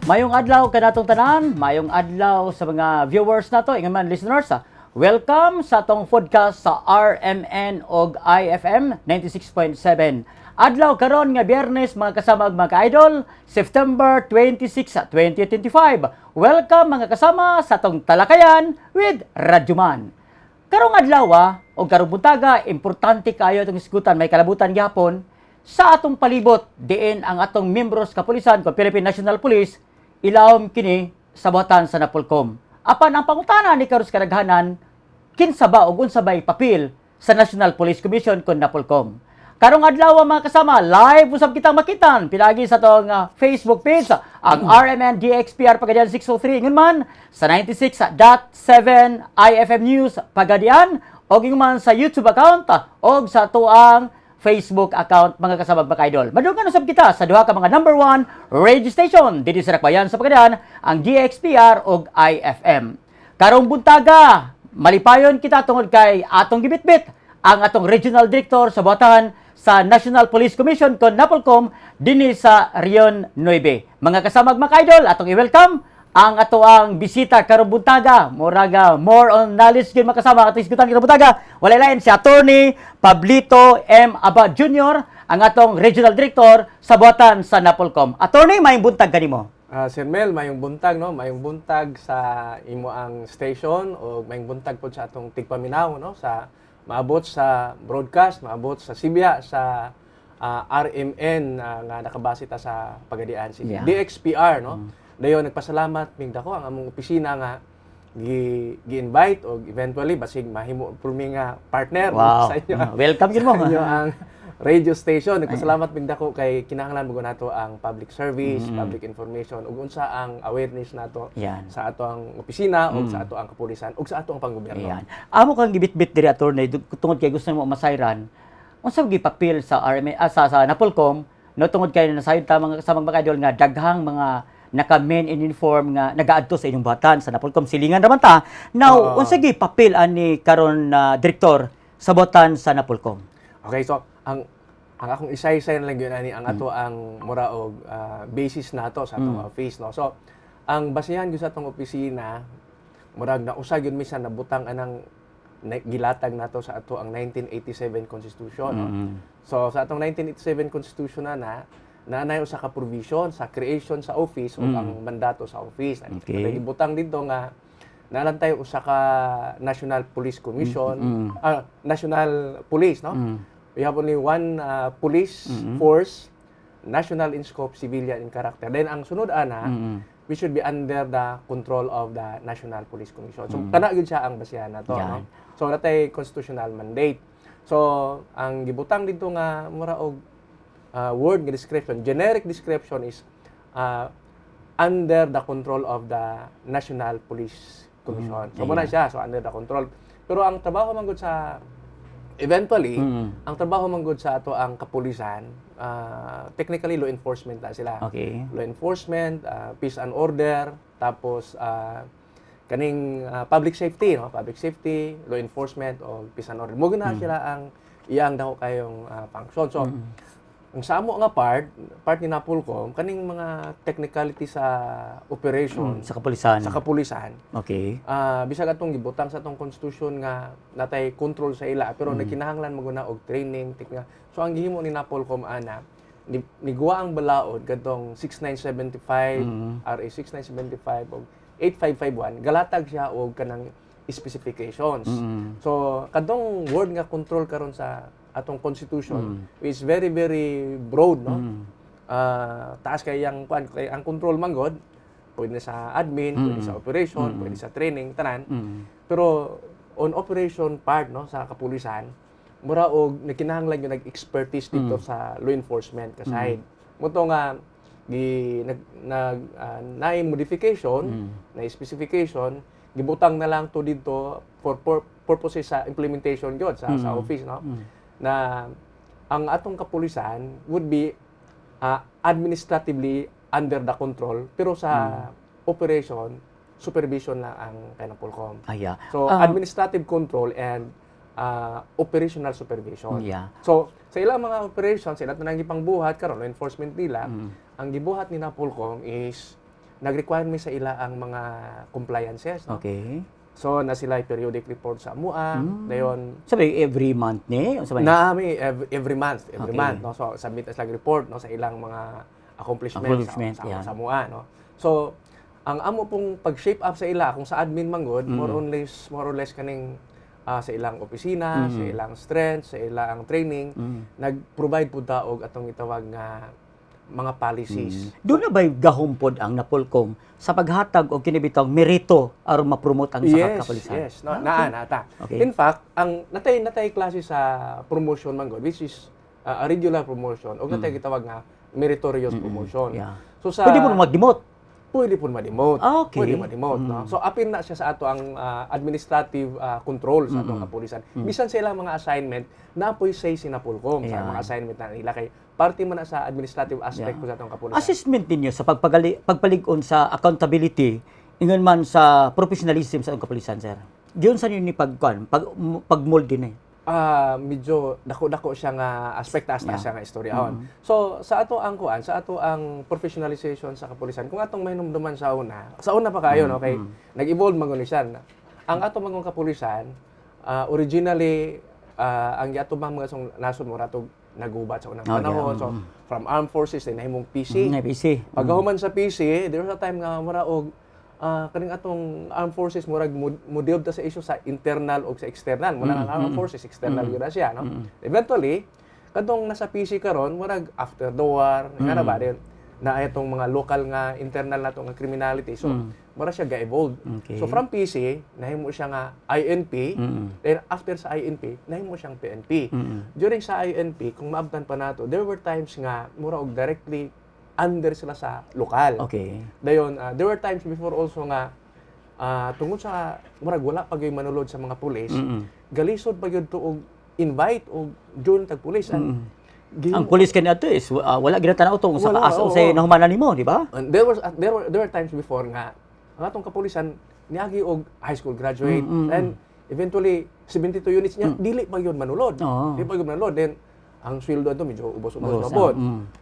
Mayong adlaw kanatong tanan, mayong adlaw sa mga viewers nato, ingon man listeners. Welcome sa atong podcast sa RMN og IFM 96.7. Adlaw karon nga Biyernes mga kasama mga ka-idol, September 26, 2025. Welcome mga kasama sa atong talakayan with Radyoman. Karong adlaw o karong buntaga, importante kayo itong isgutan, may kalabutan gyapon sa atong palibot diin ang atong membros kapulisan ko Philippine National Police ilawom kini sa buhatan sa Napolcom. Apan ang pangutana ni karon sa kadaghanan, kinsa ba ug unsa bay papel sa National Police Commission kon Napolcom. Karong adlaw mga kasama, live usab kitang makitan pinagi sa tong Facebook page ang RMN DXPR Pagadian 603 ingon man sa 96.7 IFM News Pagadian og ingon man sa YouTube account og sa tuang Facebook account mga kasama mga idol. Madugan usab kita sa duha ka mga number 1 radio station dito sa Rakbayan sa Pagadian, ang DXPR ug IFM. Karong buntaga, malipayon kita tungod kay atong gibitbit ang atong regional director sa buhatan sa National Police Commission kon Napolcom dinhi sa Rion 9. Mga kasama mga idol, atong i-welcome ang ato ang bisita karong buntaga. Moraga more on knowledge gyud makasama ato isgutan karong buntaga. Walay lain si Attorney Pablito M. Abad Jr., ang atong regional director sa buhatan sa Napolcom. Attorney, mayong buntag kanimo. Sir Mel, mayong buntag no, mayong buntag sa imo ang station o mayong buntag pod sa atong tigpaminaw no, sa maabot sa broadcast, maabot sa Sibya sa RMN nga nakabase ta sa Pagadian City. DXPR no. Dayon nagpasalamat ming dako ang among opisina nga gi-invite o eventually basig mahimo pumi nga partner sa inyo. Welcome gyud mo. Sa inyo ang radio station. Nagpasalamat ming dako kay kinahanglan mo nato ang public service, public information ug unsa ang awareness nato sa ato ang opisina ug sa ato ang kapulisan ug sa ato ang panggobyerno. Amo kang gibitbit diri attorney tungod kay gusto mo masayran. Unsa gi papel sa RMN sa Napolcom no tungod kay nasayod ta mga kasama mga idol nga daghang mga naka-main and inform nga nagaadto sa inyong buhatan sa Napolcom silingan raman ta. Now, unsa gi papel ani karon direktor sa buhatan sa Napolcom? Okay, so ang akong isay-isay lang yun ani ang ato ang mura og basis nato sa atong office no. So, ang basihan gyud sa atong opisina murag na usag yun minsan nabutang anang gilatag nato sa ato ang 1987 Constitution no. So, sa atong 1987 Constitution na nanay usa ka provision sa creation sa office o ang mandato sa office. Okay. Gibutang dito nga nalantay usa ka National Police Commission, National Police, no? We have only one police force, national in scope, civilian in character. Then ang sunod ana, we should be under the control of the National Police Commission. So kana gyud siya ang basihan nato, no? So natay constitutional mandate. So ang gibutang dito nga mura og word description, generic description is under the control of the National Police Commission. So muna siya, so under the control. Pero ang trabaho man gud sa eventually, ang trabaho man gud sa ato ang kapulisan, technically law enforcement na sila. Okay. Law enforcement, peace and order, tapos kaning public safety, no? Public safety, law enforcement o peace and order. Mo na sila ang iyang daw kayong function. So ang sa amo nga part ni Napolcom kaning mga technicality sa operation sa kapulisan. Sa kapulisan. Okay. Bisag atong gibutang sa atong constitution nga natay control sa ila pero nagkinahanglan maguna og training teknika. So ang gihimo ni Napolcom ana niguwa ang balaod kadtong 6975 RA 6975 og 8551 galatag siya og kanang specifications. So kadtong word nga control karon sa atong constitution is very very broad no. Taas kay ang control man god pwede sa admin, pwede sa operation, pwede sa training tanan. Pero on operation part no sa kapulisan mura og nakinahanglan yung nag-expertise dito sa law enforcement ka side. Moto nga na modification, na specification, gibutang na lang to dito for purposes sa implementation gyud sa office no. Na ang atong kapulisan would be administratively under the control pero sa operation supervision lang ang Napolcom. So administrative control and operational supervision. So sa ilang mga operations, sa ilang nang ipangbuhat karon enforcement nila, ang gibuhat ni Napolcom is nag-require mi sa ila ang mga compliances, no? Okay. So na sila periodic report sa MUA, dayon Sabi, every month ni? Sabi, naami every month, Okay. no? So submit as report no sa ilang mga accomplishments Accomplishment, sa MUA, no? So ang amo pong pag-shape up sa ila kung sa admin manggod, more or less kaning sa ilang opisina, sa ilang strength, sa ilang training, nag-provide po daog atong itawag nga mga policies. doon na ba'y gahumpod ang Napolcom sa paghatag o kinibitang merito aron ma-promote ang sa kapulisan? Yes. No, nata. Okay. In fact, ang natay klase sa promotion manggod, which is a regular promotion, o natay gitawag nga meritorious promotion. Yeah. So sa Pwede mo mag-demote. pwede po ma-demote. Okay. Pwede ma-demote, no? So apil na siya sa ato ang administrative control sa atong kapulisan. Bisan sila mga assignment na po'y say si Napolcom sa Ayan. mga assignment na nila kay parte man na sa administrative aspect po sa atong kapulisan. Assessment ninyo sa pagpalig-on sa accountability ingon man sa professionalism sa atong kapulisan, sir. Diyon sa ninyo ni pag-mold din eh. Medyo dako-dako siya nga aspect taas siya nga istoryahon. So sa ato ang kuan, sa ato ang professionalization sa kapulisan, kung atong mahinumduman sa una pa kayo no, kay nag-evolve man siya. Ang ato mga kapulisan originally ang ato bang mga nasod mo ratog nagubat sa unang panahon. So from armed forces din nahimong PC. PC. Pagkahuman sa PC, there was a time nga mura og kaning atong armed forces murag model ta sa issue sa internal o sa external. Muna ang armed forces external yun na siya, no? Eventually, kadtong nasa PC karon murag after the war, nga na ba din na itong mga local nga internal nato nga criminality. So, mura siya ga-evolve. Okay. So from PC, nahimo siya nga INP, then after sa INP, nahimo siyang PNP. During sa INP, kung maabtan pa nato, there were times nga mura og directly under sila sa lokal. Okay. Dayon, there were times before also nga tungod sa murag wala pa gyud manulod sa mga pulis, galisod pa gyud to og invite og join tag pulis. Ang pulis kani ato is wala ginatanaw tong sa Wala, kaas oo. sa nahumanan nimo, di ba? And there were times before nga ang atong kapulisan niagi og high school graduate and eventually 72 units niya dili pa gyud manulod. Oo. Dili pa gyud manulod, then ang sweldo ato medyo ubos-ubos Ubos na na, pod.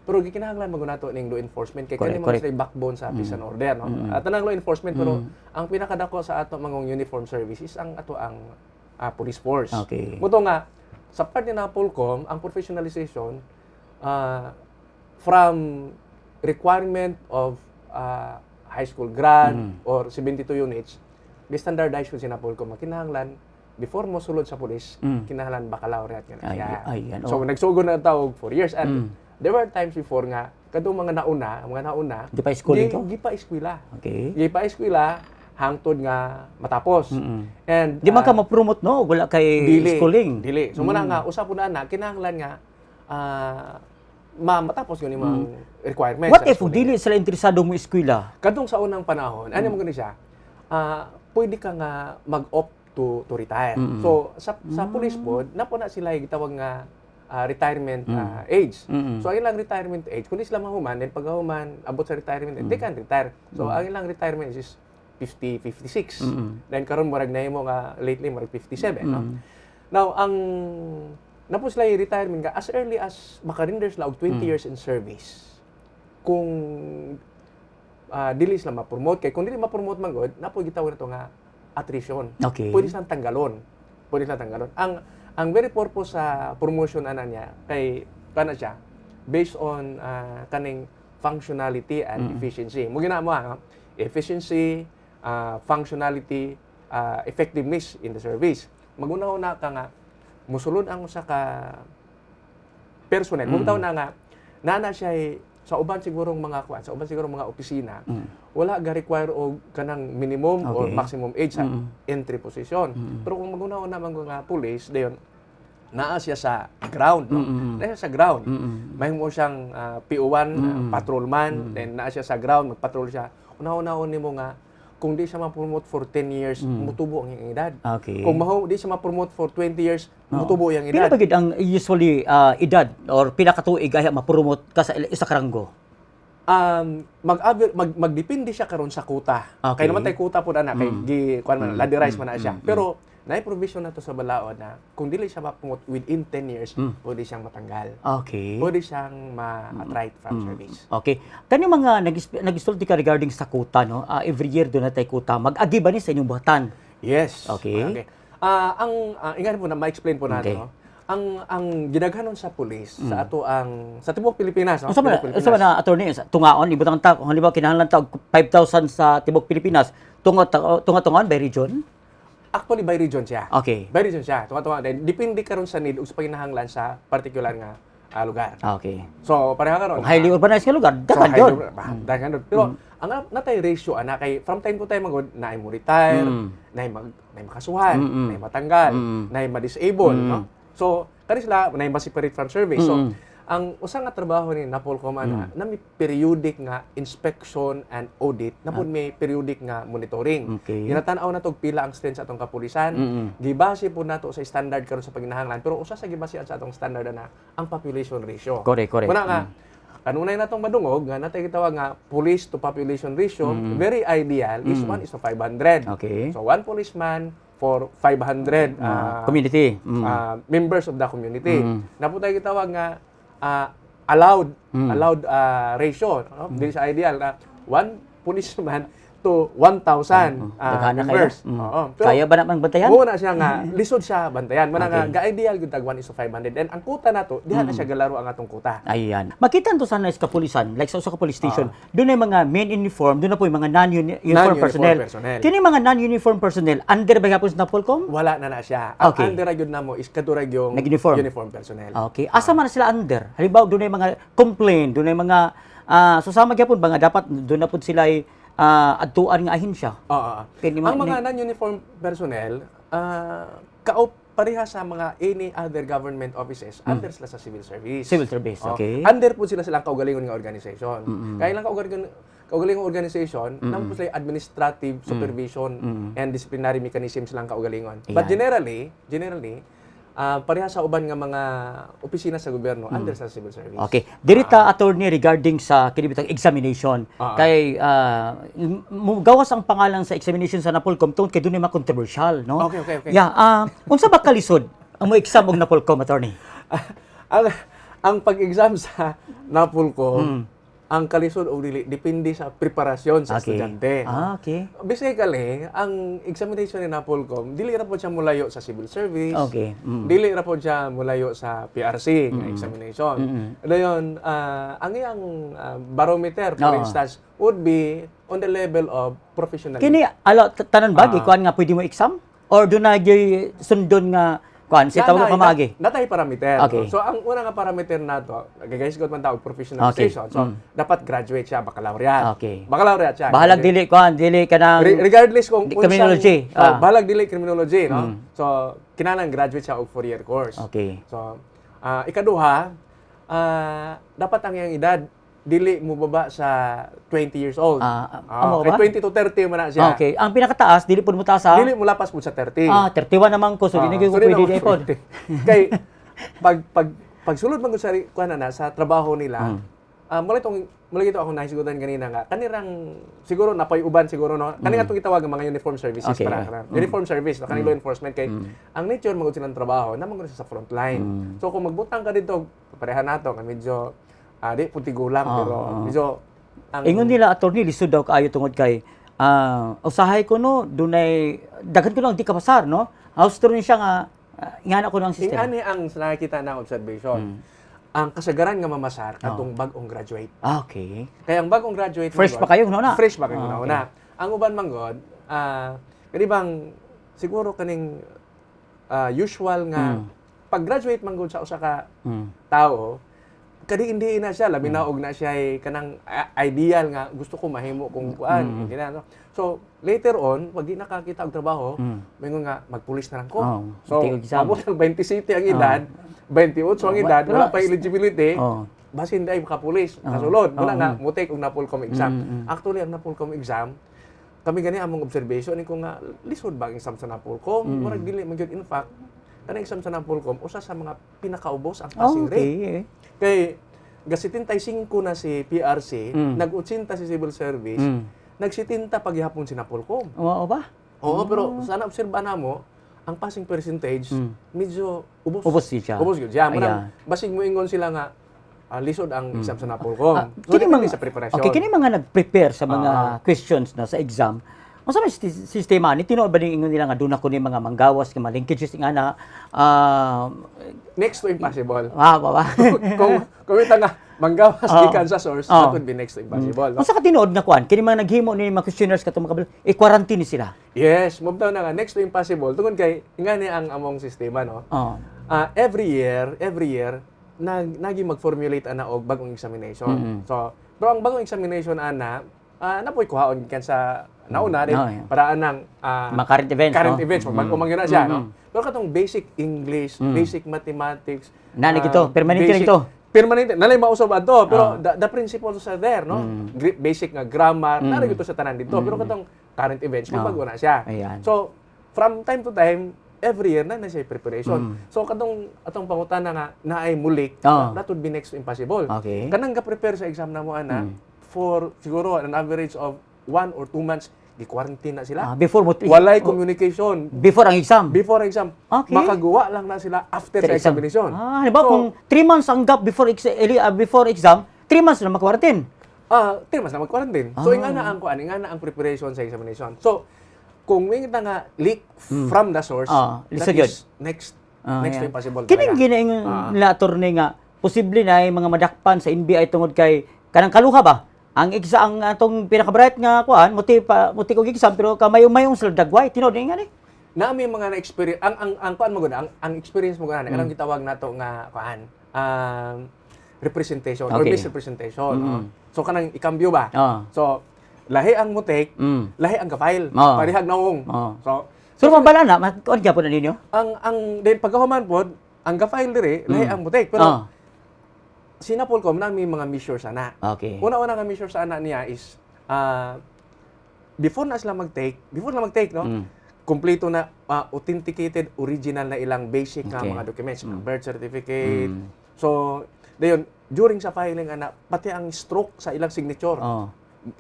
Pero gikinahanglan mo nato ning law enforcement kay kani Correct, mga sila backbone sa peace and order, no. Tanang law enforcement pero ang pinakadako sa ato mga uniform service is ang ato ang police force. Okay. Muto nga sa part ni Napolcom, ang professionalization from requirement of high school grad or 72 units, di-standardize yun si Napolcom. Kinahanglan, before mo sulod sa pulis, kinahanglan baccalaureate nga na siya. Ay, So, nagsugo na tawag 4 years. And there were times before nga, kadong mga nauna, Di pa schooling to? Di pa eskwela. Okay. Di pa eskwela, hangtod nga matapos. And Di man ka ma-promote no, wala kay schooling. Dili. So muna nga usap po na kinahanglan nga matapos yun yung requirements. What sa if schooling. dili sila interesado mo eskwela? Kadtong sa unang panahon, ano mo gani siya? Pwede ka nga mag-opt to retire. So sa police board, napo na sila gitawag nga retirement age. So ang ilang retirement age, kung di sila mahuman, then pag human abot sa retirement, they can retire. So ang ilang retirement age is 50, 56. Then karon murag na mo nga lately murag 57, no? Now ang napo sila yung retirement nga as early as makarender sila og 20 years in service. Kung dili sila ma-promote kay kung dili ma-promote man god, napo gitawag nato nga attrition. Okay. Pwede silang tanggalon. Ang very purpose sa promotion ana niya kay kana siya based on kaning functionality and efficiency. Mo ginamo efficiency, functionality, effectiveness in the service. Maguna-una ka nga musulod ang usa ka personnel. Mutaw na nga nana siya sa uban sigurong mga opisina, wala ga require og kanang minimum or maximum age sa entry position. Pero kung maguna-una man nga police, dayon naa siya sa ground, no? Naa siya sa ground. Mahimo siyang PO1, patrolman, then naa siya sa ground, magpatrol siya. Una-una nimo nga kung di siya ma-promote for 10 years, mutubo ang iyang edad. Okay. Kung di siya ma-promote for 20 years, mutubo ang Pila edad. ba gid ang usually edad or pila ka tuig ay ma-promote ka sa isa ka ranggo? Magdepende siya karon sa kuta. Okay. Kaya naman tay kuta po na kay kuan man laderize man na siya. Pero na provision na to sa balaod na kung dili siya mapungot within 10 years, pwede siyang matanggal. Okay. Pwede siyang ma-attrite from service. Okay. Kani mga nag-isulti ka regarding sa kuta, no? Every year doon na tayo kuta. Mag-agi ba ni sa inyong buhatan? Yes. Okay. Ingat po na ma-explain po natin, Okay. no? Ang ginaghanon sa pulis sa ato ang sa tibok Pilipinas, no? Sa Tibok ba na attorney sa tungaon ibutang ta kung halimbawa kinahanglan ta og 5,000 sa tibok Pilipinas, tunga-tungan by region? Actually by region siya. Okay. By region siya. Tunga-tunga depende karon sa need ug sa panginahanglan sa particular nga lugar. Okay. So pareha karon. Kung highly urbanized nga lugar, dagan So, yun. dagan yun. Pero ang natay ratio ana kay from time to time magod na mo retire, na makasuhan, na matanggal, na ma-disable, no? So kani sila na ma-separate from service. So ang usa nga trabaho ni Napolcom ana na may periodic nga inspection and audit, na pud may periodic nga monitoring. Okay. Ginatan-aw na tog pila ang strength sa atong kapulisan. Gibase po nato sa standard karon sa panginahanglan, pero usa sa gibase sa atong standard na ang population ratio. Correct. Muna nga kanunay natong madungog nga natay gitawag nga police to population ratio, very ideal is 1:500. Okay. So one policeman for 500 Community. members of the community. Naputay gitawag nga allowed ratio, no? Dili sa ideal na one policeman to 1,000 Daghana members. kayo. Oo. Pero Kaya ba naman bantayan? oo na siya nga lisod siya bantayan. Mana nga Okay. ga-ideal gyud tag 1:500. And ang kuta nato diha na siya galaro ang atong kuta. Ayan. Makita to sana sa kapulisan, like sa usa ka police station, doon ay mga men in uniform, doon na po yung mga non-uniform Non-uniform personnel. personnel. Kini mga non-uniform personnel, under ba gapon sa Napolcom? Wala na siya. Ang Okay. under gyud namo is kadurag yung Nag-uniform. uniform personnel. Okay. Asa man sila under? Halimbawa, doon ay mga complaint, doon ay mga susama gyapon ba nga dapat doon na pud sila ay adtuan nga ahensya. Oo. Kini Ang mga non-uniform personnel, pareha sa mga any other government offices, under sila sa civil service. Civil service, okay. Under po sila silang kaugalingon nga organization. Kaya lang kaugalingon organization, nang po sila administrative supervision and disciplinary mechanism silang kaugalingon. But generally, pareha sa uban nga mga opisina sa gobyerno, under sa civil service. Okay. Dirita attorney regarding sa kinibitang examination. Kay gawas ang pangalan sa examination sa Napolcom tungod kay dunay mga controversial, no? Okay. Yeah, unsa ba kalisod ang mo exam og Napolcom attorney? ang pag-exam sa Napolcom, ang kalisod o dili depende sa preparasyon sa estudyante. Okay. Basically, ang examination ni Napolcom, dili ra po siya mulayo sa civil service. Okay. Dili ra po siya mulayo sa PRC nga examination. Dayon, ang iyang barometer, for instance, would be on the level of professionalism. Kini tanan ba kuan nga pwede mo exam or do na gyud sundon nga kuan si tawag ka magi? Natay parameter. Okay. So ang una nga parameter nato, guys gud man tawag professionalization. So dapat graduate siya, baccalaureate. Okay. Baccalaureate siya. Bahalag dili ka nang Regardless kung criminology. bahalag dili criminology, no? So kinahanglan graduate siya og 4-year course. Okay. So ikaduha, dapat ang iyang edad dili mo baba sa 20 years old. Amo ba? Kay 20 to 30 man na siya. Okay. Ang pinakataas dili pud mo taas ha. Dili mo lapas po sa 30. 31 naman ko so dili ko pwede di pod. Kay pag sulod man ko sa kuan na sa trabaho nila, mula ito ako nahisigutan kanina nga kanirang siguro napay uban siguro no kani atong gitawag ang mga uniform services Okay. para uniform service no kani law enforcement kay ang nature magud silang trabaho naman sa front line. So kung magbutang ka dito pareha nato nga medyo di puti gulang pero medyo Ingon nila attorney lisod daw kaayo tungod kay usahay ko no dunay daghan ko lang di kapasar no. House tour ni siya nga ingana ko ng system. Ani ang nakikita na observation. Ang kasagaran nga mamasar katong bag-ong graduate. Okay. Kaya ang bagong graduate Fresh pa kayo una. Fresh pa kayo una. Ang uban manggod, kani bang siguro kaning usual nga pag-graduate manggod sa usa ka tao, kadi hindi na siya labi na og na siya ay kanang ideal nga gusto ko mahimo kung kuan no? So later on pag di nakakita og trabaho mingon nga magpulis na lang ko. So abot ang 20 city ang edad, 28 ang edad, wala pa eligibility. Basin day makapulis kasulod wala nga mo take og Napolcom exam. Actually ang Napolcom exam kami gani among observation ko nga lisod ba ang exam sa Napolcom murag dili man gyud in fact kanang exam sa Napolcom usa sa mga pinakaubos ang passing rate. Kay ga-75 na si PRC, nag-80 si Civil Service, nag-70 paghihapon si Napolcom. Oo ba? Oo, pero sana obserba na mo, ang passing percentage medyo ubos. Ubos siya. Ubos gyud siya. Ayan. Murag basig moingon sila nga lisod ang exam sa Napolcom. So Kini depende mga sa preparasyon. Okay, kini mga nag-prepare sa mga questions na sa exam. Unsa may sistema ni tinuod ba ning ingon nila nga duna ko ni mga manggawas nga mga linkages nga na Next to impossible. ba. kung ita nga manggawas gikan sa source, that would be next to impossible. No? Unsa ka tinuod nga kuan kini mga naghimo ni mga questionnaires katong mga i-quarantine ni sila. Yes, move down na nga next to impossible. Tungod kay ingani ang among sistema, no. Every year nagi mag-formulate ana og bagong examination. So, pero ang bagong examination ana napoy kuhaon kan sa nauna din para anang mga current events. Current events, mag-umang na siya, no. Pero katong basic English, basic mathematics, Nani kito, permanente na kito. Permanente, nalay mausob ato, pero the principles are there, no? Basic nga grammar, nari gito sa tanan dito. Pero katong current events, magbago na siya. Ayan. So, from time to time, every year na siya preparation. So, katong atong pangutana nga naay mulik, that would be next to impossible. Okay. Kanang ga-prepare sa exam na mo ana for siguro an average of 1 or 2 months, di-quarantine na sila. Before Walay communication. Before ang exam. Before exam. Okay. Makagawa lang na sila after sa examination. Halimbawa kung 3 months ang gap before exam, 3 months na mag-quarantine. 3 months na mag-quarantine. So, ingana ang kuan, ingana ang preparation sa examination. So, kung may kita nga leak from the source, that is next to impossible. Kining ginaingon nila attorney nga posible na mga madakpan sa NBI tungod kay kanang kaluha ba? Ang atong pinaka-bright nga kuan, muti kog exam pero kamayong sila dagway tinod nga ni. Na may mga na-experience ang kuan mo gud, ang experience mo gani, kanang gitawag nato nga kuan, representation or misrepresentation. So kanang ikambyo ba? So lahi ang mutik, lahi ang ka-file, parihag naong. So mabala na, kuan gyapon na ninyo? Ang then pagkahuman pod, ang ka-file dire lahi ang mutik, pero Napolcom na may mga measures ana. Okay. Una-una nga measures ana niya is before na mag-take, no? Kompleto na authenticated original na ilang basic nga mga documents, birth certificate. So, dayon during sa filing ana pati ang stroke sa ilang signature.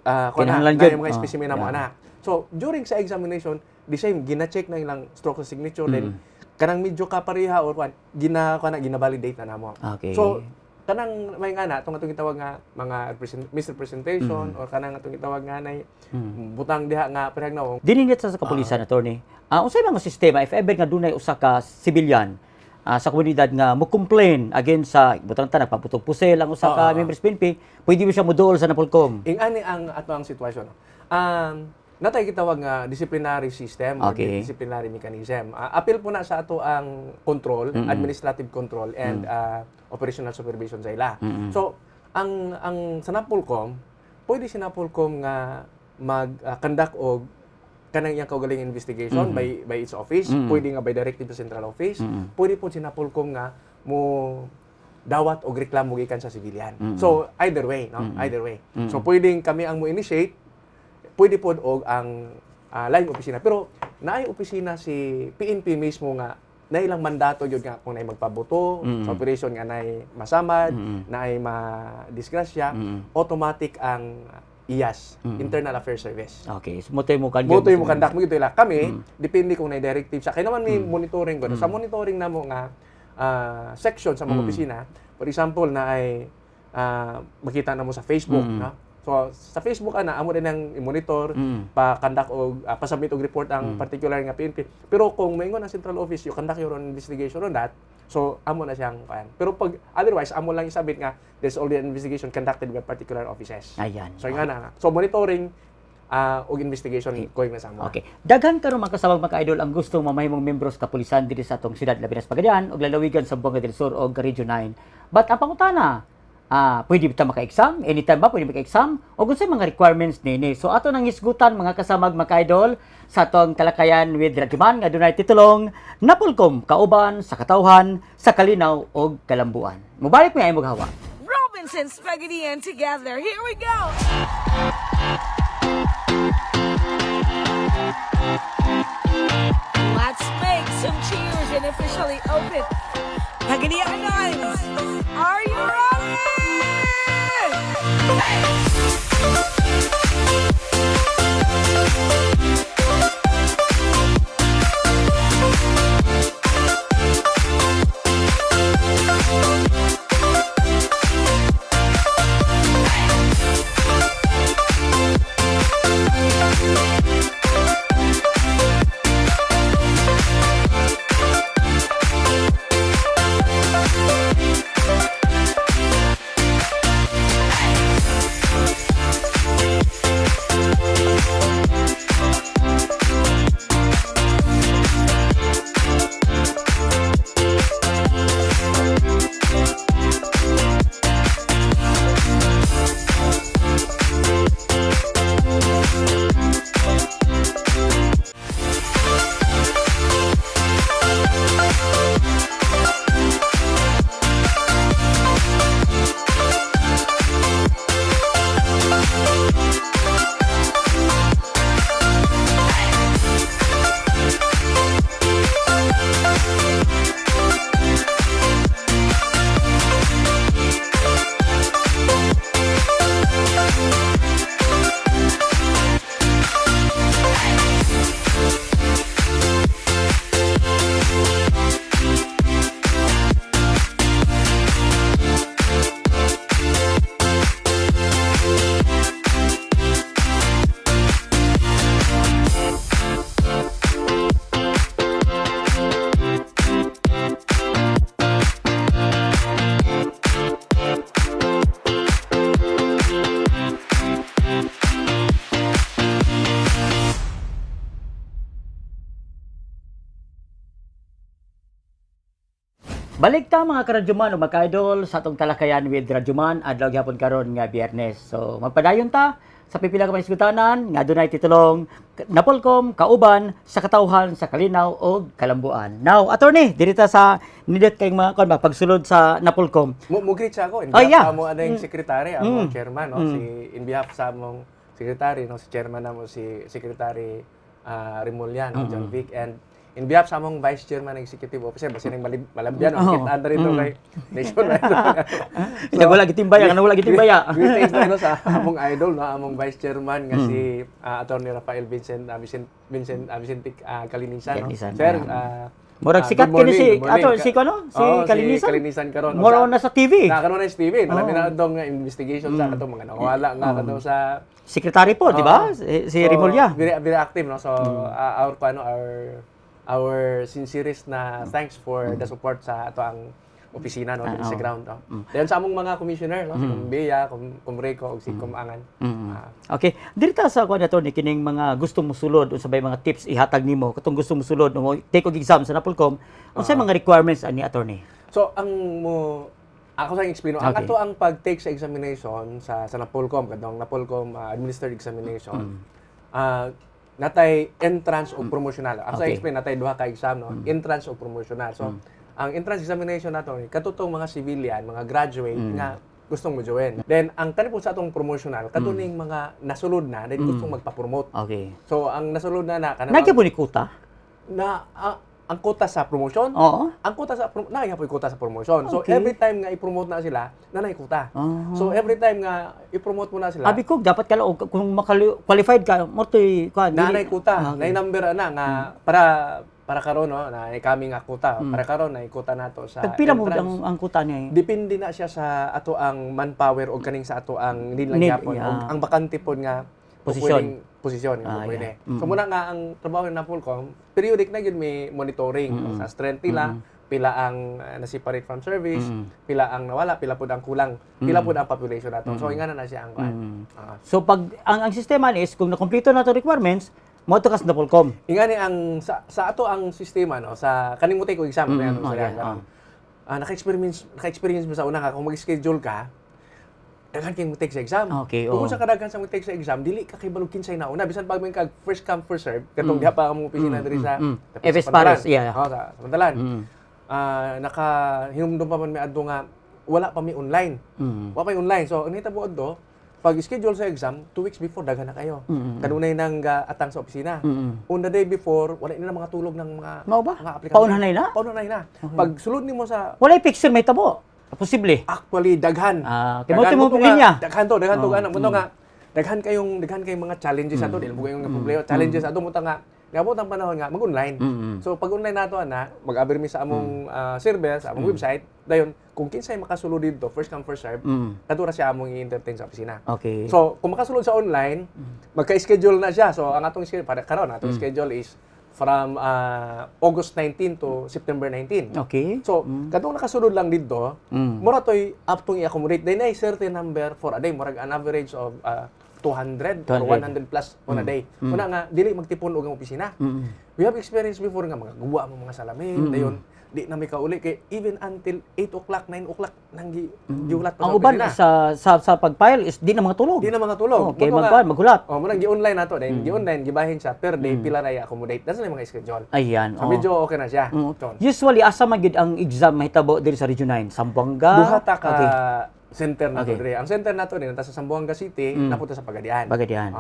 Kinahanglan na gyud. yung mga specimen na mo ana. So, during sa examination, the same gina-check na ilang stroke sa signature then kanang medyo kapareha or gina-validate na namo. Okay. So, kanang may nga na atong gitawag nga mga misrepresentation or kanang atong gitawag nga nay butang diha nga parehag naong Dininit sa kapulisan attorney. Unsay mga sistema if ever nga dunay usa ka civilian sa komunidad nga mo complain against sa butang ta nagpaputog pusel ang usa ka members PNP, pwede mo siya moduol sa Napolcom. Ingani ang ato ang sitwasyon. Natay gitawag nga disciplinary system or disciplinary mechanism. Appeal po na sa ato ang control, administrative control and operational supervision sa ila. So, ang sa Napolcom, pwede si Napolcom nga mag-conduct og kanang iyang kaugaling investigation by its office, pwede nga by directive sa central office, pwede po si Napolcom nga mo dawat og reklamo gikan sa civilian. So, either way, no? Either way. So, pwedeng kami ang mo initiate, pwede po og ang laing opisina. Pero naay opisina si PNP mismo nga na ilang mandato yun nga kung naay magpabuto sa operation nga naay masamad, naay madisgrasya, automatic ang IAS, Internal Affairs Service. Okay, so motoy mo kandak. Motoy mo kandak mo gito ila. Kami depende kung naay directive sa. Kaya naman may monitoring ko. Sa monitoring namo nga section sa mga opisina, for example na ay makita na mo sa Facebook, no? So sa Facebook ana amo din ang i-monitor pa-conduct og pa-submit og report ang particular nga PNP. Pero kung maingon ang central office you conduct your own investigation on that, so amo na siyang kan. Pero pag otherwise amo lang isabit nga there's already an investigation conducted by particular offices. Ayan. So nga na. So monitoring og investigation going na sa amo. Okay. Daghan karon makasabag mga idol ang gustong mamahimong membro sa kapulisan diri sa atong siyudad labi na sa Pagadian ug lalawigan sa Buanga del Sur ug Region 9. But ang pangutana, pwede ba maka-exam? Anytime ba pwede maka-exam? O kung sa mga requirements nini. So ato nang isgutan mga kasamag mga idol sa atong talakayan with Radyoman nga dunay titulong Napolcom kauban sa katawhan sa kalinaw ug kalambuan. Mubalik mi ay maghawa. Robinson Spaghetti and together. Here we go. Let's make some cheers and officially open Pagadian Lines. Are you ready? Hey! Balik ta mga karadyoman o mga ka-idol sa atong talakayan with Radyoman adlaw gyapon karon nga Biyernes. So magpadayon ta sa pipila ka mga isgutanan nga dunay titulong Napolcom kauban sa katawhan sa kalinaw o kalambuan. Now, attorney, dirita sa nidot kay mga kon pagsulod sa Napolcom. Mo-greet siya ako. In Oh, behalf yeah. sa among ading secretary, among chairman, no? In behalf sa among secretary, no? Si chairman namo si Secretary Remulla, no? John Vic, and in behalf sa among vice chairman ng executive officer, basi nang malabyan, no? Kita anda rito kay Nation. Ila wala gitimbaya, kana wala gitimbaya. Greetings na no, sa among idol, no? Among vice chairman nga si Attorney Rafael Vincent Kalinisan, no? Kalinisan, Sir, Murag sikat good kini si morning, good morning. ato si kono si Kalinisan. Si Kalinisan karon. More on na sa TV. Nakaroon na sa TV. Marami na dong investigation sa katong mga nawala nga katong sa Sekretary po, di ba? Si Remulla. Very active, no? So our sincerest na thanks for the support sa ato ang opisina, no, dito sa ground, no. Dayon sa among mga commissioner, no, si Kumbea, Kumreko ug si Kumangan. Okay, dirita sa kuan ato ni kining mga gusto mo sulod unsay mga tips ihatag nimo katong gusto mo sulod mo take og exam sa Napolcom, unsay mga requirements ani attorney? So ako sa explain, ang ato ang pag-take sa examination sa Napolcom, kadong Napolcom administered examination. Natay entrance o promotional. Ako sa explain natay duha ka exam, no. Entrance o promotional. So ang entrance examination nato katutong mga civilian, mga graduate nga gustong mo-join. Then ang kani po sa atong promotional katuning mga nasulod na dahil gustong magpa-promote. Okay. So ang nasulod na Nagyapon ni kuta? na ang quota sa promotion. Oo. Ang quota sa nagyapon quota sa promotion. So Okay. every time nga i-promote na sila, nanay quota. So every time nga i-promote mo na sila, Abi ko dapat kala og kung qualified ka mo toy kuan. nanay quota, nay number ana nga para karon, no, na kami nga quota, para karon na quota nato sa Pila mo entrance. ang kuta niya? Depende na siya sa ato ang manpower o kaning sa ato ang need lang Need, yapon. yeah. Og ang bakante pod nga Posisyon. posisyon Ah, pwede. yeah. So muna nga ang trabaho na Napolcom, periodic na gyud may monitoring sa strength nila, pila ang na-separate from service, pila ang nawala, pila pod ang kulang, pila pod ang population nato. So ingana na siya ang kuan. So pag ang sistema ni is kung na-kompleto na to requirements, mo to kas Napolcom. Ingani ang sa ato ang sistema, no, sa kaning mo take ko exam na sa yan. Naka-experience mo sa una ka kung mag-schedule ka, daghan kay mo take sa exam. Okay, Kung sa kadaghan sa mo take sa exam, dili ka kay balog kinsay na una bisan pag may kag first come first serve katong diha pa ang opisina diri sa FS Pantalan. Pares, yeah. Sa Pantalan. Naka-hinumdum pa man may adto nga wala pa mi online. Wala pa mi online. So ang hitabo adto, pag schedule sa exam, 2 weeks before daghan na kayo. Kanunay nang atang sa opisina. On the day before, wala na mga tulog ng mga Mao ba? mga aplikante. Paunanay na? Paunanay na. Pag sulod nimo sa Walay picture may tabo. Posible. actually daghan. Timothy mo to linya. Daghan to ana mo nga daghan kayong mga challenges ato dili mo kayong problema challenges ato mo nga niabot ang panahon nga mag-online. So pag online nato ana, mag-abir mi sa among server, sa among website, dayon kung kinsay makasulod dito, first come first serve, kadura siya among i-entertain sa opisina. Okay. So kung makasulod sa online, magka-schedule na siya. So ang atong schedule para karon atong schedule is from August 19 to September 19. Okay. So, katong nakasunod lang dito, mura to'y up to i-accommodate. Then ay certain number for a day. Murag an average of 200 or 100 plus on a day. Una nga, dili magtipon og ang opisina. We have experience before nga mga guwa mo mga salamin, dayon di na may kauli kay even until 8 o'clock, 9 o'clock nang giulat pa Ang sa uban opisina. sa pag-file is di na mga tulog. Di na mga tulog. Okay, Muto nga, maghulat. murag gi-online nato, then gi-online gibahin siya per day pila na i-accommodate. That's na yung mga schedule. Ayan. So medyo okay na siya. Ton. Usually asa man gid ang exam mahitabo diri sa Region 9, Zamboanga. Duha ta ka Okay. center nato Okay. dire. Ang center nato din nata sa Zamboanga City, napunta sa Pagadian. Pagadian.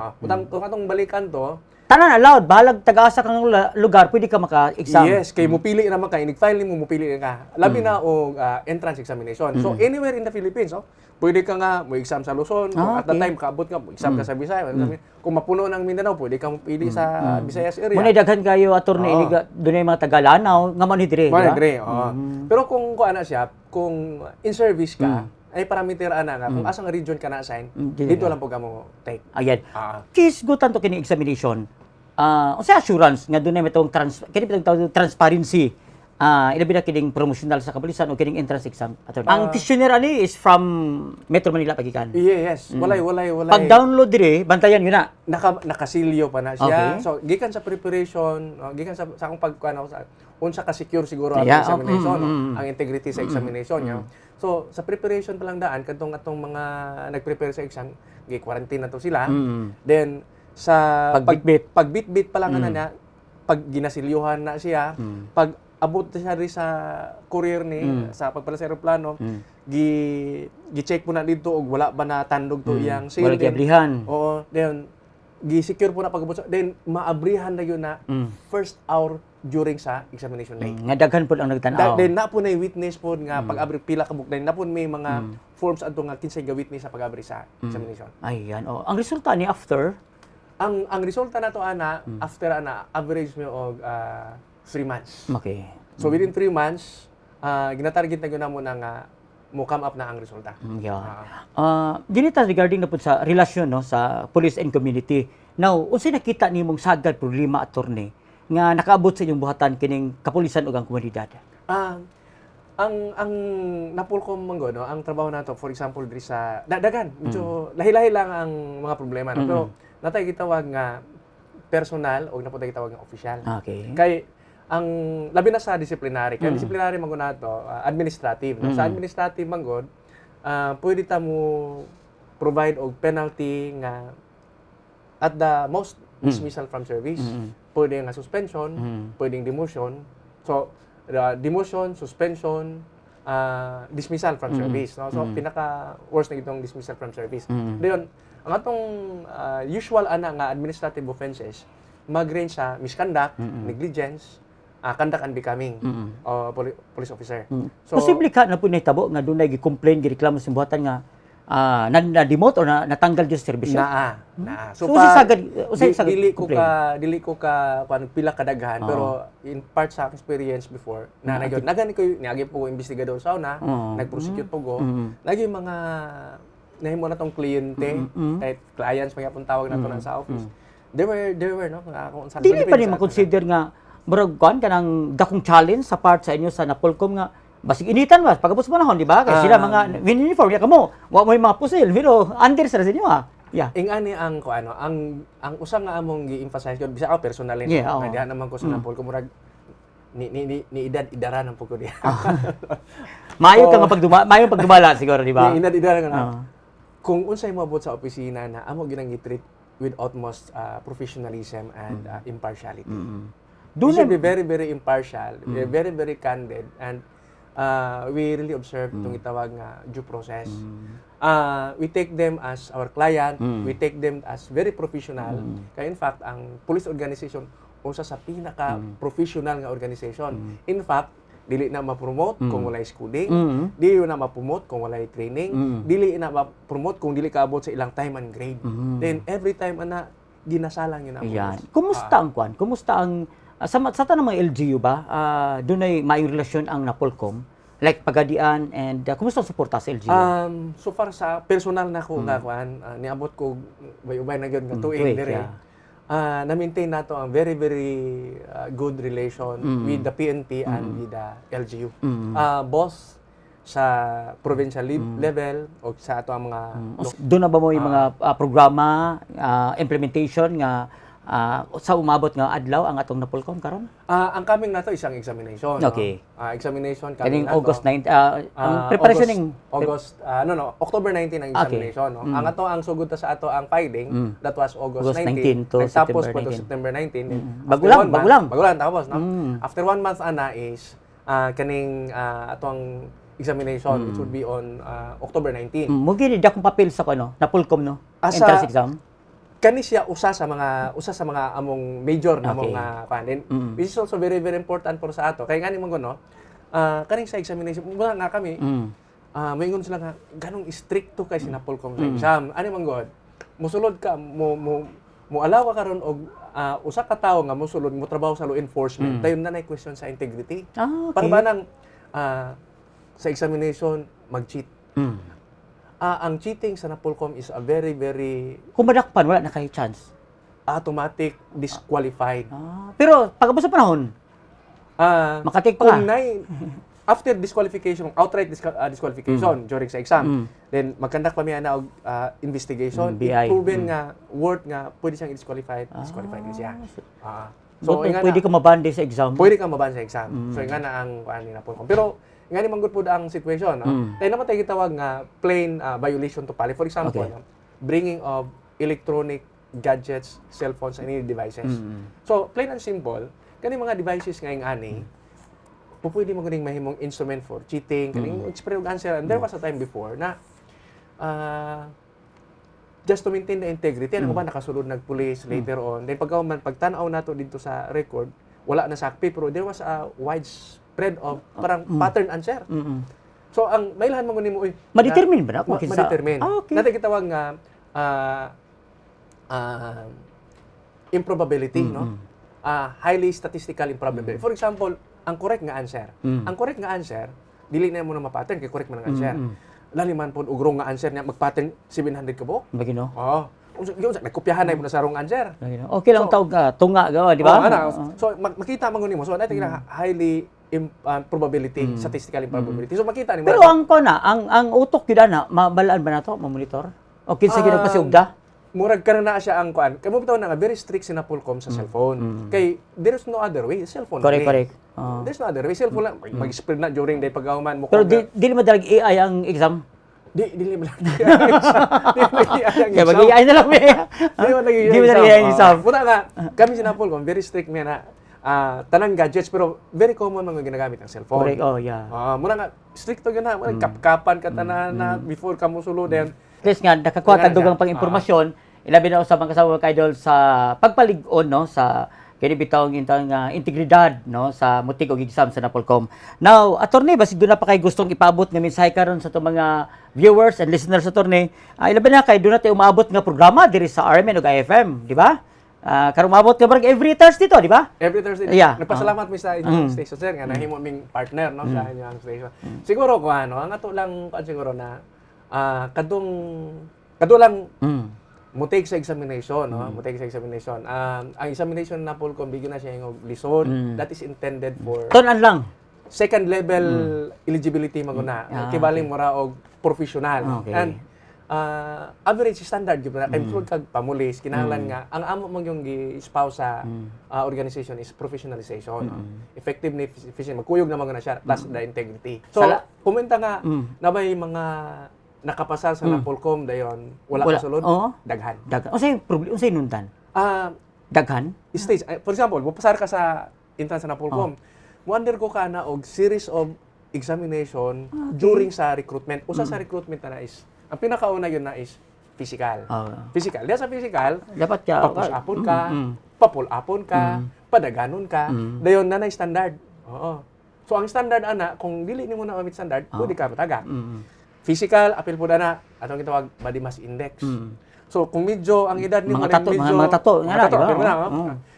Kung atong balikan to, Tanan allowed, balag taga-asa kang lugar pwede ka maka-exam. yes, kay mupili naman ka, inig-file nimo mupili ka. Labi na og entrance examination. So anywhere in the Philippines, pwede ka nga mo exam sa Luzon, kung at the okay. time kaabot ka mo exam ka sa Visayas. Kung mapuno ng Mindanao, pwede ka mupili sa Visayas area. Muna daghan kayo attorney iniga dunay mga taga-Lanao nga man dire, di ba? Agree, pero kung ana siya, kung in service ka, ay parameter ana nga kung asa nga region ka na-assign, dito lang po ka mo take. Ayan. Kisgutan to kini examination. Unsay assurance nga dunay metong kini bitong tawag transparency ilabi na kining promotional sa kapulisan o kining entrance exam. Ang questionnaire ani is from Metro Manila pagikan. Yes, walay. Pag-download dire, bantayan yun na. Nakasilyo pa na siya. Okay. So gikan sa preparation, gikan sa akong pagkuan sa unsa ka secure siguro ang Yeah, examination, ang integrity sa examination niya. So sa preparation pa lang daan kadtong atong mga nag-prepare sa exam, gi-quarantine na to sila. Then sa pagbitbit pa lang na pag ginasilyuhan na siya, pag abot na siya rin sa courier ni sa pagpala sa eroplano, gi-check po na dito og wala ba na tandog to iyang seal. Wala giablihan. Oo, then gi-secure po na pagabot then maabrihan na yun na first hour during sa examination day. Nga daghan po ang nagtanaw. Then na po na witness po nga pag-abri pila ka book then na po may mga forms adto nga kinsay ga witness sa pag-abri sa examination. Ayan. Ang resulta ni after Ang resulta nato ana after ana average mo og 3 months. okay. So within 3 months, ginatarget na gyud namo na nga mo come up na ang resulta. Yeah. Dinita regarding na po sa relasyon no sa police and community. Now, unsay nakita nimong sagad problema attorney nga nakaabot sa inyong buhatan kining kapulisan ug ang komunidad? Ang napulkom manggo no, ang trabaho nato for example diri sa dagan, medyo lahi-lahi lang ang mga problema no, pero natay gitawag nga personal o naputay gitawag nga official. Okay. Kay ang labi na sa disciplinary, kay disciplinary manggo nato, administrative no. Sa administrative manggo, pwede ta mo provide og penalty nga at the most dismissal from service. Pwede nga suspension, pwedeng demotion. So demotion, suspension, dismissal from service. No? So, pinaka-worst na itong dismissal from service. Dayon, ang atong usual nga administrative offenses, mag-range sa misconduct, negligence, conduct unbecoming, police officer. So, posible ka na po nahitabo nga doon gi-complain, gi-reklamo sa buhatan nga na-demote or natanggal yung serbisyo? So, dili ko ka pila kadaghan pero in part sa experience before na nagani ko niagi po investigador sa una, nag-prosecute po go. Lagi mga nahimo na tong kliyente, kahit clients magyapon tawag nato na sa office. There were no kung sa dili pa ni ma-consider nga murag kan kanang dakong challenge sa part sa inyo sa Napolcom nga basig initan ba pagabot sa panahon di ba kay sila mga uniform ya kamo wa mo mga pusil pero under sa inyo yeah ingani ang ang usa nga among gi-emphasize gyud bisa ako personally na diha naman ko sa Napolcom murag ni edad idara nang pugod diha mayo ka nga mayo pagdumala siguro di ba ni edad idara nga kung unsay moabot sa opisina na amo ginang gi-treat with utmost professionalism and impartiality. We should be very, very impartial, very, very candid, and we really observe itong itawag nga due process. We take them as our client, we take them as very professional. Kaya in fact, ang police organization, usa sa pinaka-professional nga organization. In fact, dili na ma-promote kung walay schooling, dili na ma-promote kung walay training, dili na ma-promote kung dili kaabot sa ilang time and grade. Then every time ginasalang yun ang police. Kumusta ang kwan? Kumusta ang sa tanang mga LGU ba, doon ay may relasyon ang Napolcom? Like pagadian and kumusta ang suporta sa LGU? So far sa personal na ko niabot ko ubay na gyud nga tuig dire. Na-maintain nato ang very very good relation with the PNP and with the LGU. Both sa provincial level o sa ato ang mga doon na ba mo yung mga programa implementation nga sa umabot nga adlaw ang atong Napolcom karon? Ang coming nato isang examination. Okay. Examination coming nato. August 9 ang preparation ning October 19 ang examination. Okay. Ang ato ang sugod ta sa ato ang filing that was August 19 to tapos pa to September 19. Bago lang tapos no. After 1 month is kaning atong examination it would be on October 19. Mo gid dakong papel sa Napolcom no. Entrance exam. Kani siya usa sa mga among major na mga kanin. Which is also very very important for sa ato. Kay ngani man no, kaning sa examination nga kami, maingon sila nga ganong stricto kay si Napolcom sa exam. Ani man god, mosulod ka mo allow ka karon og usa ka tawo nga mosulod mo trabaho sa law enforcement. Dayon na nay question sa integrity. Okay. Para ba nang sa examination mag-cheat. Ang cheating sa Napolcom is a very, very... Kung madakpan, wala na kayo chance? Automatic disqualified. Pero, pagkabot sa panahon? Makatik pa kung nga. after disqualification, outright disqualification during sa exam, then magkandak pa miya na og investigation, BI. proven nga worth nga pwede siyang disqualified din siya. So, inga pwede na- ka mabandi sa exam. pwede kang maban sa exam. So nga na ang kuan na po. Pero nga ni manggod po ang situation, no? Tayo naman tayo gitawag nga plain violation to pali. For example, Okay. bringing of electronic gadgets, cell phones, and any devices. So, plain and simple, kani mga devices nga yung ani, pwede mo ganing mahimong instrument for cheating, kaning express og answer. And there was a time before na just to maintain the integrity, ano ba nakasulod nagpulis later on. Then pagtanaw nato dito sa record, wala na sakpi pero there was a widespread of parang pattern answer. So ang mailahan mo nimo Ma-determine ba na kung kinsa? ma-determine. Okay. Natay gitawag nga improbability, no? Highly statistical improbability. For example, ang correct nga answer. Ang correct nga answer, dili na mo na ma-pattern kay correct man ang answer. Laliman po ugrong nga answer niya mag-pattern 700 ka po. Bagino. Oo. Nagkopyahan na mo na sa wrong answer. Okay lang tawag ka, tunga gawa, di ba? So makita man nimo. So natin highly probability, statistical improbability. So makita nimo. Pero ang ko na, ang utok yun na, mabalaan ba na to, mamonitor? O kinsa ginang pasiugda? Murag ka na siya ang kuan. Kamo bitaw na nga very strict sina Pulcom sa cellphone. Kay there's no other way, cellphone. Correct. There's no other way, cellphone lang. Mag-spread na during day paghuman mo. Pero di madalag AI ang exam. Dili mo lang. Kaya mag-AI na lang may. Di mo na ang exam. Muna nga, kami sina Pulcom, very strict may na tanang gadgets, pero very common mga ginagamit ang cellphone. Correct, yeah. Muna nga, strict to gana. Kapkapan ka tanan na before ka mo sulod. Please nga, nakakuha ka dugang pang impormasyon, ilabi na usab ang kasama ka idol sa pagpalig-on, no, sa kini bitaw ang intang integridad, no, sa mutig og exam sa Napolcom. Now, attorney, basig doon na pa kay gustong ipaabot nga mensahe karon sa itong mga viewers and listeners sa attorney. Ilabi na kay doon na tayo umaabot nga programa diri sa RMN ug IFM, di ba? Karong maabot ka barang every Thursday to, di ba? Every Thursday. Yeah. Nagpasalamat mi sa inyong station, sir, nga nahimo ming partner, no, sa inyong station. Siguro ko ano, ang ato lang siguro na kado lang mutig sa examination, no? Mutig sa examination. Ang examination na Pulcom bigyan na siya yung lisod. That is intended for Tunan lang. second level eligibility maguna. Kibaling mura og professional. Okay. And average standard gyud na kay kag pamulis kinahanglan nga ang amo mong yung gi-espouse sa organization is professionalization. Effectively efficient magkuyog na maguna siya plus the integrity. So komenta nga nabay mga nakapasa sa Napolcom dayon wala kasulod daghan. Unsay problem, unsay nundan? Daghan? Stage for example, mopasar ka sa entrance sa Napolcom. Mo-undergo ka na og series of examination during sa recruitment. Usa sa recruitment na is ang pinakauna yun na is physical. Physical. Diya sa physical, Dapat ka papus-apon ka, papul-apon ka, padaganon ka, dayon na standard. Oo. So ang standard ana, kung dili nimo na mamit standard, pwede ka matagak. Physical, apil po na atong gitawag body mass index. So kung medyo ang edad nimo mga tato, mga tato, nga na, di ba?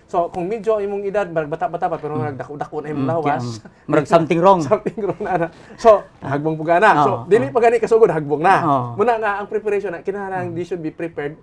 So kung medyo imong edad bata-bata pa pero nagdako-dako na imong lawas, marag something wrong. Something wrong na. So hagbong puga na. So dili pa gani kasugod hagbong na. Muna nga ang preparation na kinahanglan they should be prepared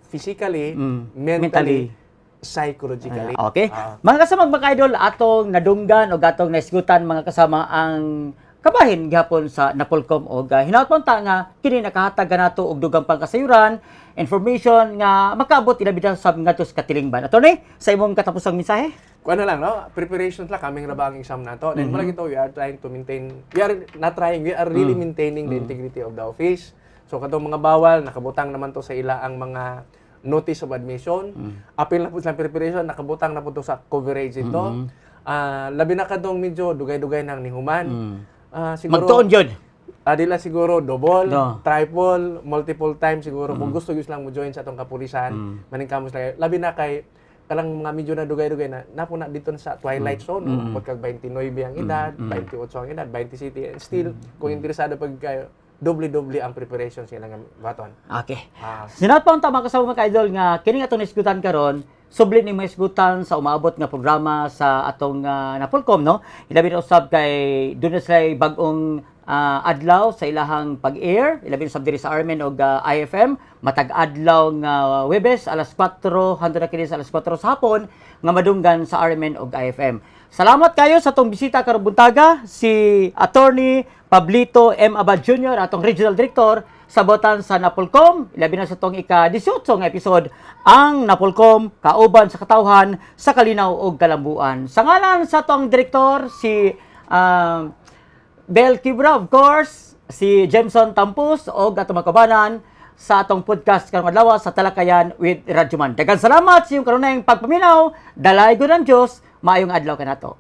physically, mentally, psychologically. Okay. Mga kasama mga idol, atong nadunggan o atong naisgutan mga kasama ang kabahin gihapon sa Napolcom og hinaut ta nga kini nakahatag nato og dugang pang kasayuran, information nga makaabot ilabi sa ngadto sa katilingban. Attorney, sa imong katapusang mensahe? Kuan na lang, no? Preparation lang kaming rabang exam nato. Then mula gito we are trying to maintain, we are really maintaining the integrity of the office. So kadtong mga bawal nakabutang naman to sa ila ang mga notice of admission. Apil na po sa preparation nakabutang na po to sa coverage ito. Labi na kadtong medyo dugay-dugay nang nihuman. Siguro Magtuon jud. Adila siguro double, triple, multiple times siguro kung gusto gyud lang mo join sa atong kapulisan. Maning kamos lang labi na kay kalang mga medyo na dugay-dugay na napuna dito na sa twilight zone, pagka 29 ang edad, 28 ang edad, 20 city and still kung interesado pag kayo doble-doble ang preparation sa ilang baton. Okay. Sinat pa ang tama kasama mga idol nga kini atong isgutan karon subli ni maisgutan sa umaabot nga programa sa atong Napolcom, no? Ilabi na usab kay doon na sila bagong adlaw sa ilahang pag-air, ilabi sa diri sa RMN og IFM, matag adlaw nga Webes alas 4 hangtod na kini sa alas 4 sa hapon nga madunggan sa RMN og IFM. Salamat kayo sa tong bisita karong buntaga si Attorney Pablito M. Abad Jr., atong Regional Director sa botan sa Napolcom. Ilabi na sa tong ika-18 nga episode ang Napolcom kauban sa katawhan sa kalinaw ug kalambuan. Sa ngalan sa tong direktor si Bel Kibra, of course, si Jameson Tampus o atong mga kabanan sa atong podcast karong adlaw sa Talakayan with Radyoman. Daghang salamat sa iyong kanunayang pagpaminaw. Dalay gud ang Dios, maayong adlaw kanato.